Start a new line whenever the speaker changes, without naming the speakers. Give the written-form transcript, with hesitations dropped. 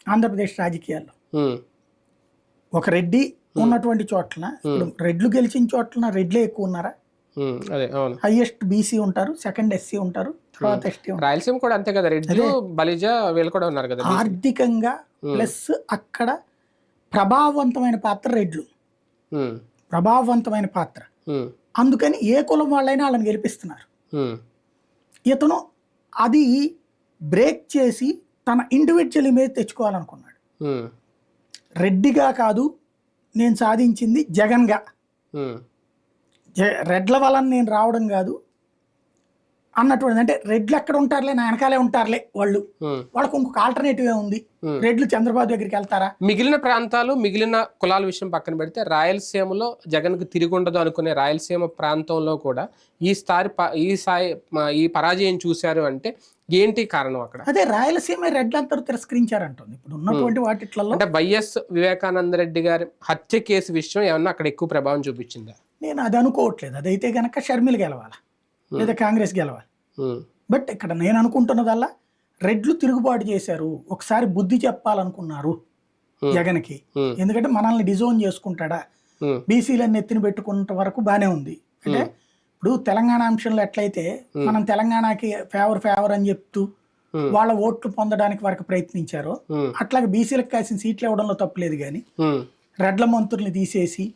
ఆంధ్రప్రదేశ్ రాజకీయాల్లో.
ఉమ్,
ఒక రెడ్డి ఉన్నటువంటి చోట్ల, ఇప్పుడు రెడ్లు గెలిచిన చోట్ల రెడ్లే ఎక్కువ ఉన్నారా?
అదే అవును.
హైయెస్ట్ బీసీ ఉంటారు, సెకండ్ ఎస్సీ ఉంటారు, తర్వాత ఎస్టీ ఉంటారు.
రాయలసీమ కూడా అంతే కదా, రెడ్లు బలిజ వీళ్ళు కూడా ఉన్నారు కదా.
ఆర్థికంగా ప్లస్ అక్కడ ప్రభావవంతమైన పాత్ర రెడ్లు,
ఉమ్,
ప్రభావవంతమైన పాత్ర.
ఉమ్,
అందుకని ఏ కులం వాళ్ళైనా వాళ్ళని గెలిపిస్తున్నారు.
ఉమ్,
ఇతను అది బ్రేక్ చేసి తన ఇండివిజువల్ ఇమేజ్ తెచ్చుకోవాలనుకున్నాడు.
ఉమ్,
రెడ్డిగా కాదు నేను సాధించింది జగన్గా,
ఉమ్,
రెడ్ల వలన నేను రావడం కాదు అన్నటువంటి. అంటే రెడ్లు ఎక్కడ ఉంటారులే, నా వెనకాలే ఉంటారులే వాళ్ళు,
ఉమ్.
వాళ్ళకు ఇంకొక ఆల్టర్నేటివ్ ఉంది. రెడ్లు చంద్రబాబు దగ్గరికి వెళ్తారా?
మిగిలిన ప్రాంతాలు, మిగిలిన కులాల విషయం పక్కన పెడితే రాయలసీమలో జగన్కు తిరిగి ఉండదు అనుకునే రాయలసీమ ప్రాంతంలో కూడా ఈ పరాజయం చూశారు అంటే ఏంటి కారణం అక్కడ?
అదే రాయలసీమ రెడ్లందరూ తిరస్కరించారంటుంది ఇప్పుడు ఉన్నటువంటి వాటిట్లలో.
అంటే వైఎస్ వివేకానంద రెడ్డి గారి హత్య కేసు విషయం ఏమన్నా అక్కడ ఎక్కువ ప్రభావం చూపించిందా?
నేను అది అనుకోవట్లేదు. అదైతే గనక షర్మిల గెలవాలి లేదా కాంగ్రెస్ గెలవాలి. బట్ ఇక్కడ నేను అనుకుంటున్నదల్లా రెడ్లు తిరుగుబాటు చేశారు, ఒకసారి బుద్ధి చెప్పాలనుకున్నారు జగన్కి. ఎందుకంటే మనల్ని డిజోన్ చేసుకుంటాడా, బీసీలన్నీ ఎత్తిన పెట్టుకున్న వరకు బానే ఉంది. అంటే ఇప్పుడు తెలంగాణ అంశంలో ఎట్లయితే మనం తెలంగాణకి ఫేవర్ అని చెప్తూ వాళ్ళ ఓట్లు పొందడానికి వరకు ప్రయత్నించారో, అట్లాగే బీసీలకు కాసిన సీట్లు ఇవ్వడంలో తప్పులేదు. కానీ రెడ్ల మంత్రుల్ని తీసేసి